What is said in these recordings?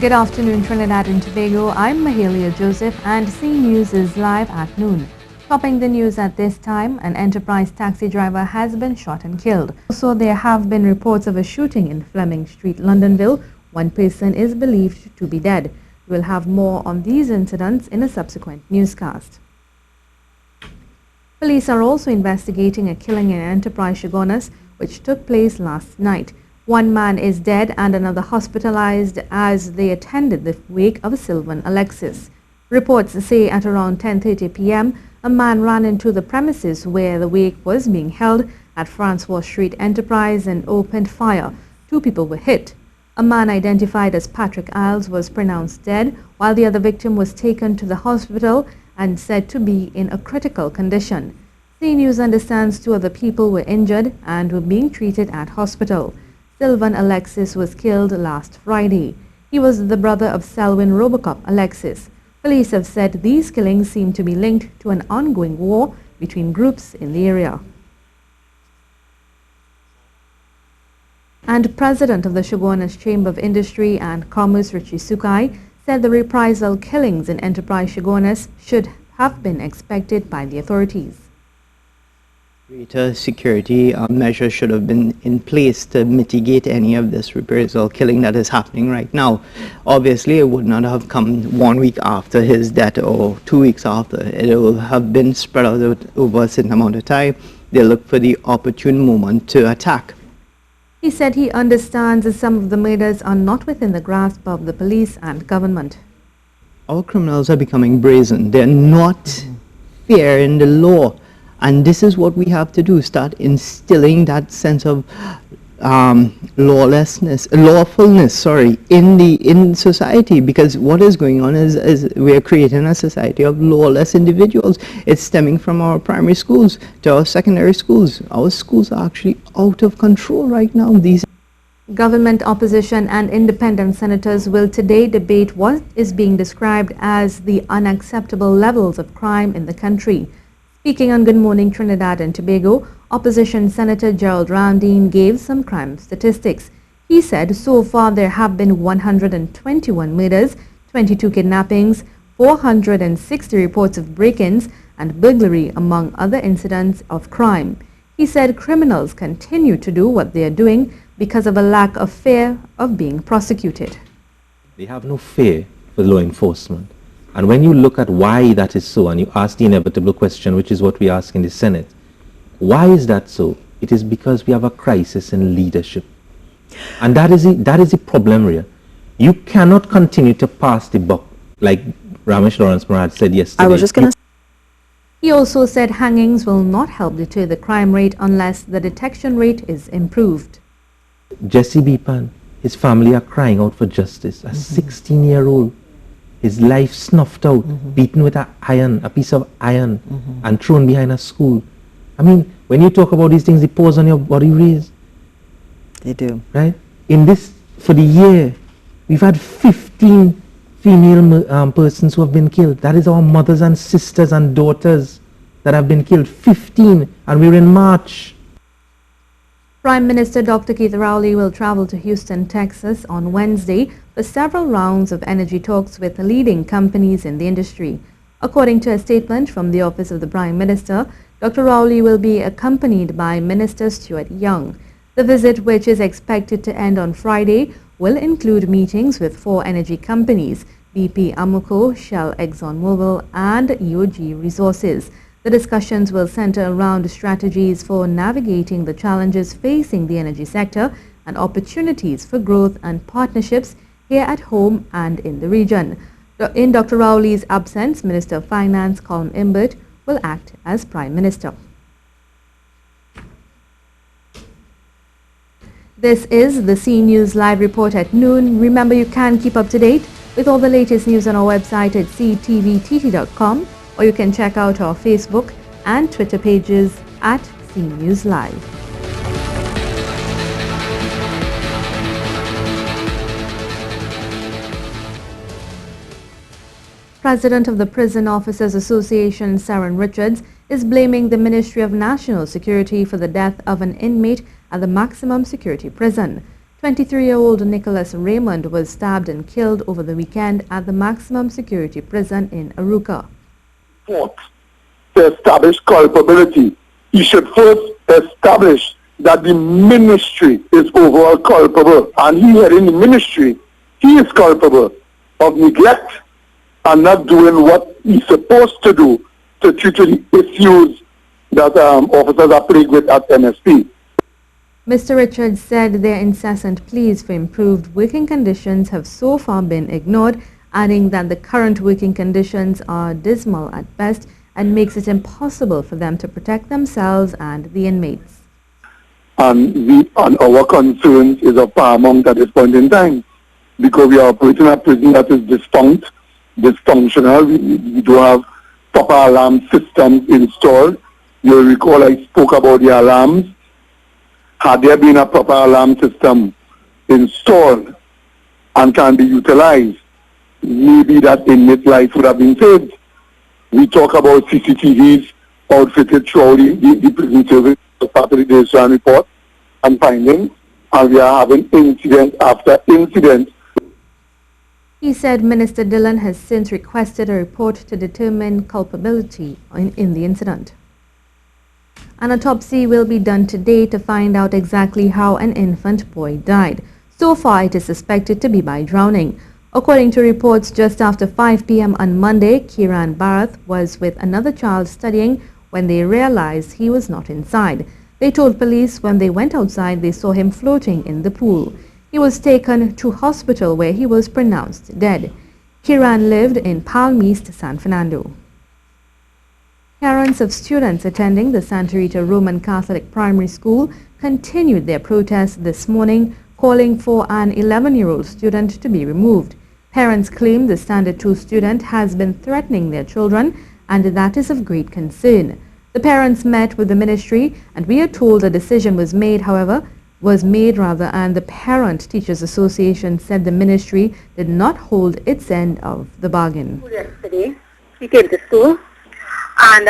Good afternoon, Trinidad and Tobago. I'm Mahalia Joseph and C News is live at noon. Topping the news at this time, an Enterprise taxi driver has been shot and killed. Also, there have been reports of a shooting in Fleming Street, Londonville. One person is believed to be dead. We'll have more on these incidents in a subsequent newscast. Police are also investigating a killing in Enterprise Chaguanas, which took place last night. One man is dead and another hospitalized as they attended the wake of Sylvan Alexis. Reports say at around 10:30 p.m., a man ran into the premises where the wake was being held at Francois Street Enterprise and opened fire. 2 people were hit. A man identified as Patrick Isles was pronounced dead, while the other victim was taken to the hospital and said to be in a critical condition. C News understands 2 other people were injured and were being treated at hospital. Sylvan Alexis was killed last Friday. He was the brother of Selwyn Robocop Alexis. Police have said these killings seem to be linked to an ongoing war between groups in the area. And President of the Chaguanas Chamber of Industry and Commerce, Richie Sukai, said the reprisal killings in Enterprise Chaguanas should have been expected by the authorities. Greater security measures should have been in place to mitigate any of this reprisal killing that is happening right now. Obviously, it would not have come 1 week after his death or 2 weeks after. It will have been spread out over a certain amount of time. They look for the opportune moment to attack. He said he understands that some of the murders are not within the grasp of the police and government. Our criminals are becoming brazen. They're not fair in the law. And this is what we have to do, start instilling that sense of lawfulness, in society, because what is going on is we are creating a society of lawless individuals. It's stemming from our primary schools to our secondary schools. Our schools are actually out of control right now. Government, opposition and independent senators will today debate what is being described as the unacceptable levels of crime in the country. Speaking on Good Morning Trinidad and Tobago, Opposition Senator Gerald Ramdeen gave some crime statistics. He said so far there have been 121 murders, 22 kidnappings, 460 reports of break-ins and burglary among other incidents of crime. He said criminals continue to do what they are doing because of a lack of fear of being prosecuted. They have no fear for law enforcement. And when you look at why that is so, and you ask the inevitable question, which is what we ask in the Senate, why is that so? It is because we have a crisis in leadership. And that is the problem here. You cannot continue to pass the buck, like Ramesh Lawrence Murad said yesterday. He also said hangings will not help deter the crime rate unless the detection rate is improved. Jesse Bipan, his family are crying out for justice. A 16-year-old. His life snuffed out, beaten with a piece of iron, and thrown behind a school. I mean, when you talk about these things, the pores on your body raise. They do. Right? For the year, we've had 15 female persons who have been killed. That is our mothers and sisters and daughters that have been killed. 15, and we're in March. Prime Minister Dr. Keith Rowley will travel to Houston, Texas on Wednesday for several rounds of energy talks with leading companies in the industry. According to a statement from the Office of the Prime Minister, Dr. Rowley will be accompanied by Minister Stuart Young. The visit, which is expected to end on Friday, will include meetings with 4 energy companies, BP Amoco, Shell ExxonMobil and EOG Resources. The discussions will center around strategies for navigating the challenges facing the energy sector and opportunities for growth and partnerships here at home and in the region. In Dr. Rowley's absence, Minister of Finance Colm Imbert will act as Prime Minister. This is the C News Live Report at noon. Remember, you can keep up to date with all the latest news on our website at ctvtt.com, or you can check out our Facebook and Twitter pages at C News Live. President of the Prison Officers Association, Saran Richards, is blaming the Ministry of National Security for the death of an inmate at the maximum security prison. 23-year-old Nicholas Raymond was stabbed and killed over the weekend at the maximum security prison in Aruca. To establish culpability, he should first establish that the ministry is overall culpable, and he heading the ministry, he is culpable of neglect and not doing what he's supposed to do to treat the issues that officers are plagued with at MSP. Mr. Richards said their incessant pleas for improved working conditions have so far been ignored, adding that the current working conditions are dismal at best and makes it impossible for them to protect themselves and the inmates. And our concerns is of paramount at this point in time, because we are operating a prison that is dysfunctional. We don't have proper alarm systems installed. You'll recall I spoke about the alarms. Had there been a proper alarm system installed and can be utilized, maybe that inmate life would have been saved. We talk about CCTVs outfitted throughout the prison service as part of the Day's report and findings, and we are having incident after incident. He said Minister Dillon has since requested a report to determine culpability in the incident. An autopsy will be done today to find out exactly how an infant boy died. So far, it is suspected to be by drowning. According to reports, just after 5 p.m. on Monday, Kiran Bharat was with another child studying when they realized he was not inside. They told police when they went outside they saw him floating in the pool. He was taken to hospital where he was pronounced dead. Kiran lived in Palm East, San Fernando. Parents of students attending the Santa Rita Roman Catholic Primary School continued their protest this morning, calling for an 11-year-old student to be removed. Parents claim the Standard 2 student has been threatening their children, and that is of great concern. The parents met with the ministry, and we are told a decision was made, and the Parent Teachers Association said the ministry did not hold its end of the bargain. Yesterday, he came to school, and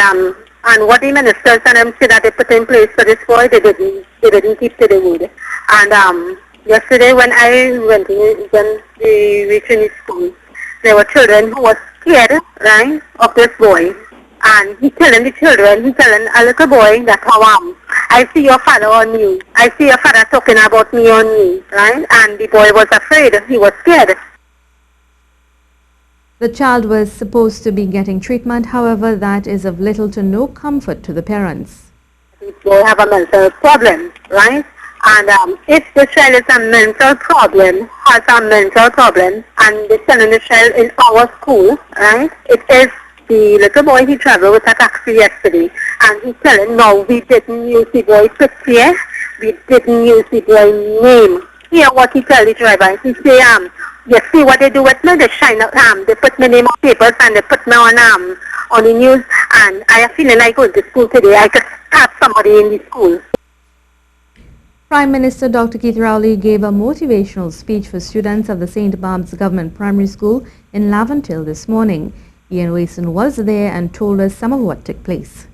what the ministers and them said that they put in place for this boy, they didn't keep to the word. And yesterday when we reached in the school, there were children who were scared, right, of this boy. And he telling a little boy that how I see your father on you. I see your father talking about me on you, right? And the boy was afraid. He was scared. The child was supposed to be getting treatment, however, that is of little to no comfort to the parents. The boy have a mental problem, right? And if the child is a mental problem, and they're sending the child in our school, right? It is the little boy he traveled with a taxi yesterday, and he's telling no, we didn't use the boy's picture, we didn't use the boy's name. Hear what he tell the driver. He say, you see what they do with me? They shine up, they put my name on papers and they put me on the news, and I am feeling like going to school today. I could stab somebody in the school. Prime Minister Dr. Keith Rowley gave a motivational speech for students of the St. Barbs Gov't Primary School in Laventille this morning. Ian Wason was there and told us some of what took place.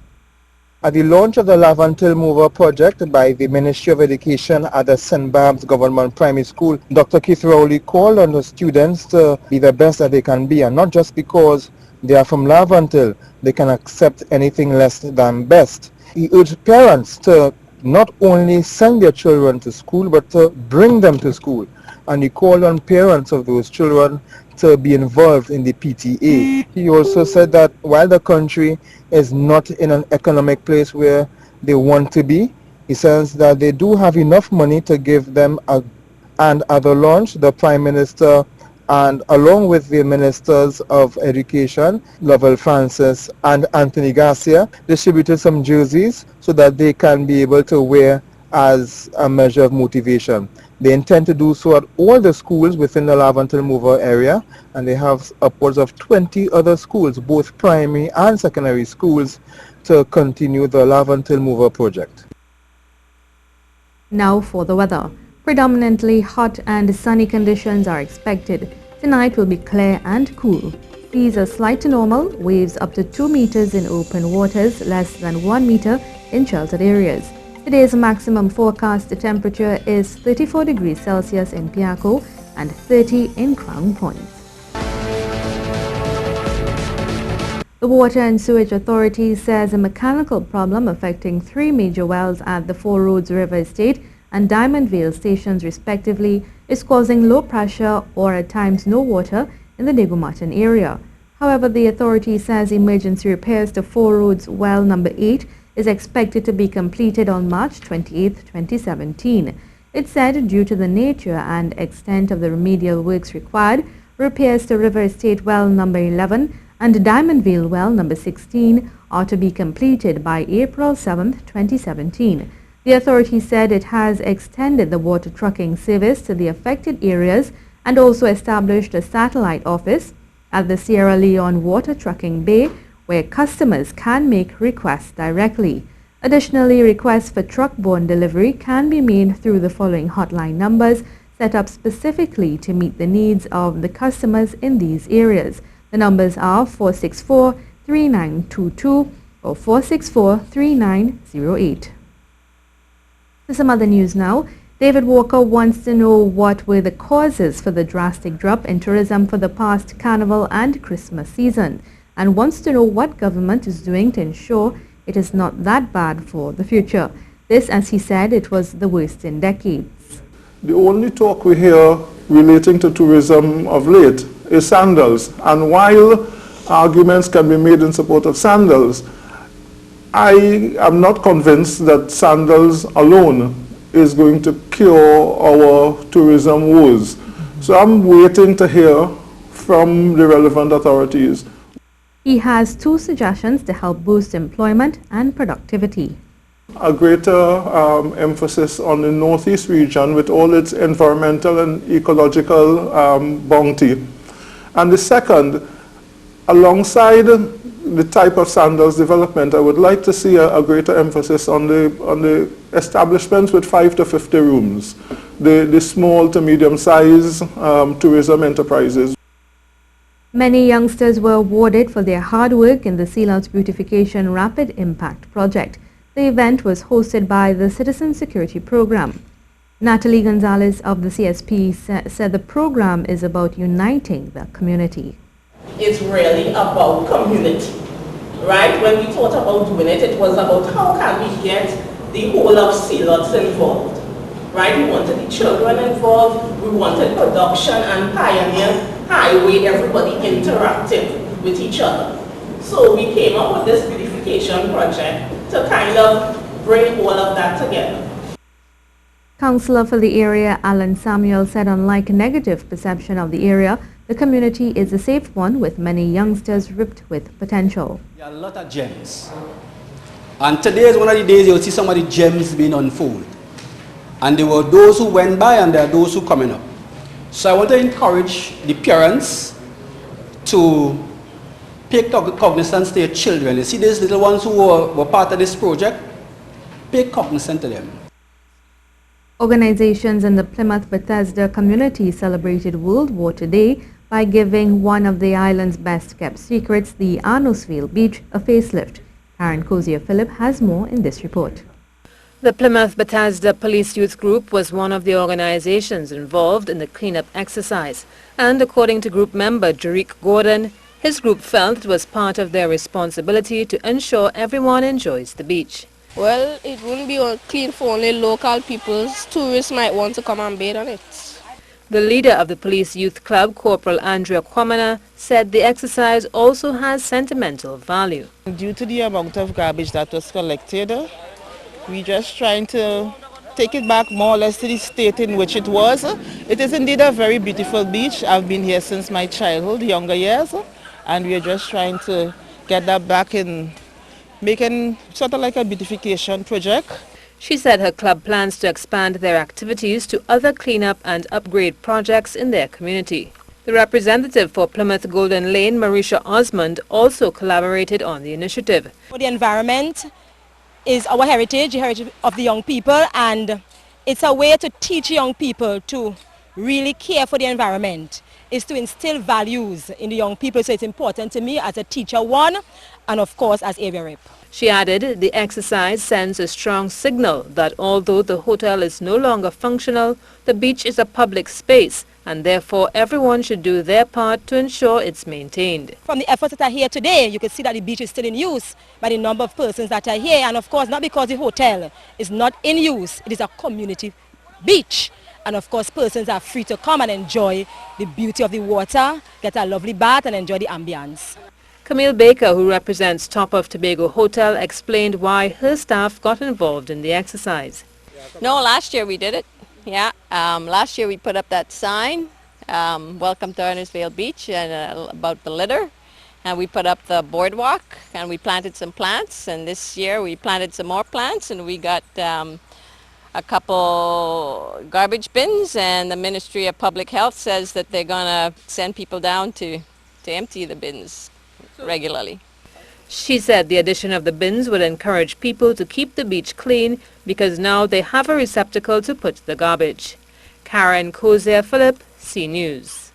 At the launch of the Laventille Mover project by the Ministry of Education at the St. Barbs Gov't Primary School, Dr. Keith Rowley called on the students to be the best that they can be, and not just because they are from Laventille, they can accept anything less than best. He urged parents to not only send their children to school, but to bring them to school. And he called on parents of those children to be involved in the PTA. He also said that while the country is not in an economic place where they want to be, he says that they do have enough money to give them and at the launch, the Prime Minister and along with the Ministers of Education, Lovell Francis and Anthony Garcia, distributed some jerseys so that they can be able to wear as a measure of motivation. They intend to do so at all the schools within the Laventille Mover area, and they have upwards of 20 other schools, both primary and secondary schools, to continue the Laventille Mover project. Now for the weather. Predominantly hot and sunny conditions are expected. Tonight will be clear and cool. Seas are slight to normal, waves up to 2 meters in open waters, less than 1 meter in sheltered areas. Today's maximum forecast temperature is 34 degrees Celsius in Piaco and 30 in Crown Point. The Water and Sewage Authority says a mechanical problem affecting 3 major wells at the Four Roads River Estate and Diamond Vale stations respectively is causing low pressure or at times no water in the Negumartin area. However, the authority says emergency repairs to Four Roads well number 8 is expected to be completed on March 28, 2017. It said due to the nature and extent of the remedial works required, repairs to River Estate well number 11 and Diamond Vale well number 16 are to be completed by April 7, 2017. The authority said it has extended the water trucking service to the affected areas and also established a satellite office at the Sierra Leone Water Trucking Bay where customers can make requests directly. Additionally, requests for truck-borne delivery can be made through the following hotline numbers set up specifically to meet the needs of the customers in these areas. The numbers are 464-3922 or 464-3908. To some other news now. David Walker wants to know what were the causes for the drastic drop in tourism for the past Carnival and Christmas season and wants to know what government is doing to ensure it is not that bad for the future. This, as he said, it was the worst in decades. The only talk we hear relating to tourism of late is sandals, and while arguments can be made in support of sandals, I am not convinced that sandals alone is going to cure our tourism woes. So I'm waiting to hear from the relevant authorities. He has 2 suggestions to help boost employment and productivity. A greater emphasis on the Northeast region with all its environmental and ecological bounty. And the second, alongside the type of sandals development, I would like to see a greater emphasis on the establishments with 5 to 50 rooms, the small to medium size tourism enterprises. Many youngsters were awarded for their hard work in the Sealouts Beautification Rapid Impact Project. The event was hosted by the Citizen Security Program. Natalie Gonzalez of the CSP said the program is about uniting the community. It's really about community, right? When we thought about doing it, it was about how can we get the whole of Sealouts involved, right? We wanted the children involved, we wanted production and pioneer highway, everybody interactive with each other. So we came up with this beautification project to kind of bring all of that together. Councillor for the area, Alan Samuel, said unlike negative perception of the area, the community is a safe one with many youngsters ripped with potential. There are a lot of gems. And today is one of the days you'll see some of the gems being unfolded. And there were those who went by and there are those who are coming up. So I want to encourage the parents to pay cognizance to your children. You see these little ones who were part of this project? Pay cognizance to them. Organizations in the Plymouth Bethesda community celebrated World Water Day by giving one of the island's best-kept secrets, the Arnosville Beach, a facelift. Karen Cozier-Phillip has more in this report. The Plymouth Bethesda Police Youth Group was one of the organizations involved in the cleanup exercise, and according to group member Jerick Gordon, his group felt it was part of their responsibility to ensure everyone enjoys the beach. Well, it wouldn't be clean for only local people. Tourists might want to come and bathe on it. The leader of the Police Youth Club, Corporal Andrea Kwamana, said the exercise also has sentimental value. Due to the amount of garbage that was collected, we're just trying to take it back more or less to the state in which it was. It is indeed a very beautiful beach. I've been here since my childhood, younger years, and we're just trying to get that back in making sort of like a beautification project. She said her club plans to expand their activities to other cleanup and upgrade projects in their community. The representative for Plymouth Golden Lane, Marisha Osmond, also collaborated on the initiative. The environment is our heritage, the heritage of the young people, and it's a way to teach young people to really care for the environment. is to instill values in the young people. So it's important to me as a teacher, one, and of course as area rep. She added the exercise sends a strong signal that although the hotel is no longer functional, the beach is a public space and therefore everyone should do their part to ensure it's maintained. From the efforts that are here today, you can see that the beach is still in use by the number of persons that are here, and of course not because the hotel is not in use, it is a community beach. And of course persons are free to come and enjoy the beauty of the water, get a lovely bath and enjoy the ambience. Camille Baker, who represents Top of Tobago Hotel, explained why her staff got involved in the exercise. No, last year we did it. Yeah, last year we put up that sign, welcome to Ernest Beach, and about the litter. And we put up the boardwalk and we planted some plants, and this year we planted some more plants, and we got a couple garbage bins, and the Ministry of Public Health says that they're going to send people down to empty the bins regularly. She said the addition of the bins would encourage people to keep the beach clean because now they have a receptacle to put the garbage. Karen Cozier-Phillip, C News.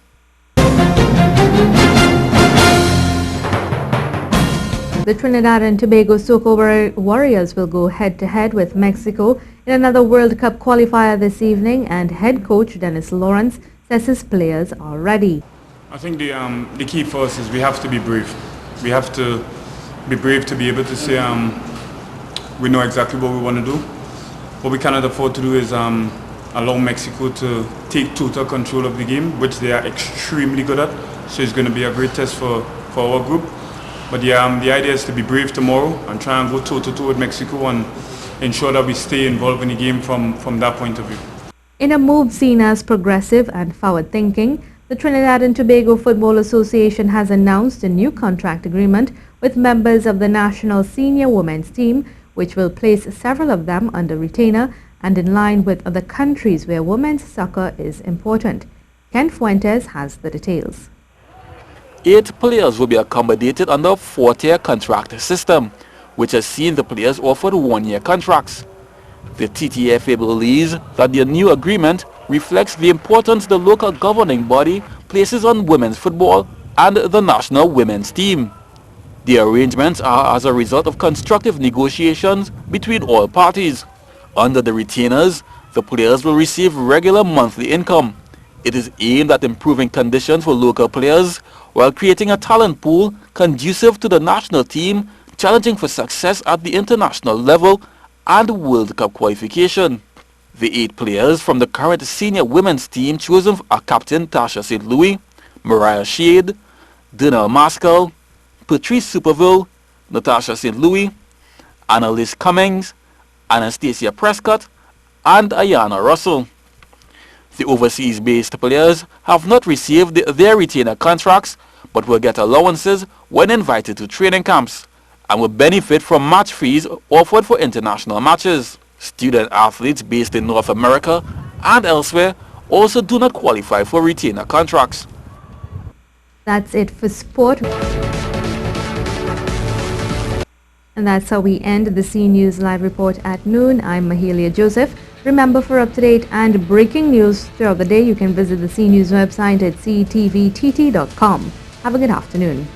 The Trinidad and Tobago Soca Warriors will go head-to-head with Mexico in another World Cup qualifier this evening, and head coach Dennis Lawrence says his players are ready. I think the key for us is we have to be brave. We have to be brave to be able to say we know exactly what we want to do. What we cannot afford to do is allow Mexico to take total control of the game, which they are extremely good at. So it's going to be a great test for our group. But the idea is to be brave tomorrow and try and go toe-to-toe with Mexico and ensure that we stay involved in the game from that point of view. In a move seen as progressive and forward-thinking, the Trinidad and Tobago Football Association has announced a new contract agreement with members of the national senior women's team, which will place several of them under retainer and in line with other countries where women's soccer is important. Ken Fuentes has the details. 8 players will be accommodated under a 4-tier contract system, which has seen the players offered 1-year contracts. The TTFA believes that the new agreement reflects the importance the local governing body places on women's football and the national women's team. The arrangements are as a result of constructive negotiations between all parties. Under the retainers, the players will receive regular monthly income. It is aimed at improving conditions for local players while creating a talent pool conducive to the national team challenging for success at the international level and World Cup qualification. The 8 players from the current senior women's team chosen are Captain Tasha St. Louis, Mariah Shade, Donnell Maskell, Patrice Superville, Natasha St. Louis, Annalise Cummings, Anastasia Prescott, and Ayana Russell. The overseas-based players have not received their retainer contracts but will get allowances when invited to training camps and will benefit from match fees offered for international matches. Student athletes based in North America and elsewhere also do not qualify for retainer contracts. That's it for sport. And that's how we end the C News Live Report at noon. I'm Mahalia Joseph. Remember, for up-to-date and breaking news throughout the day, you can visit the C News website at ctvtt.com. Have a good afternoon.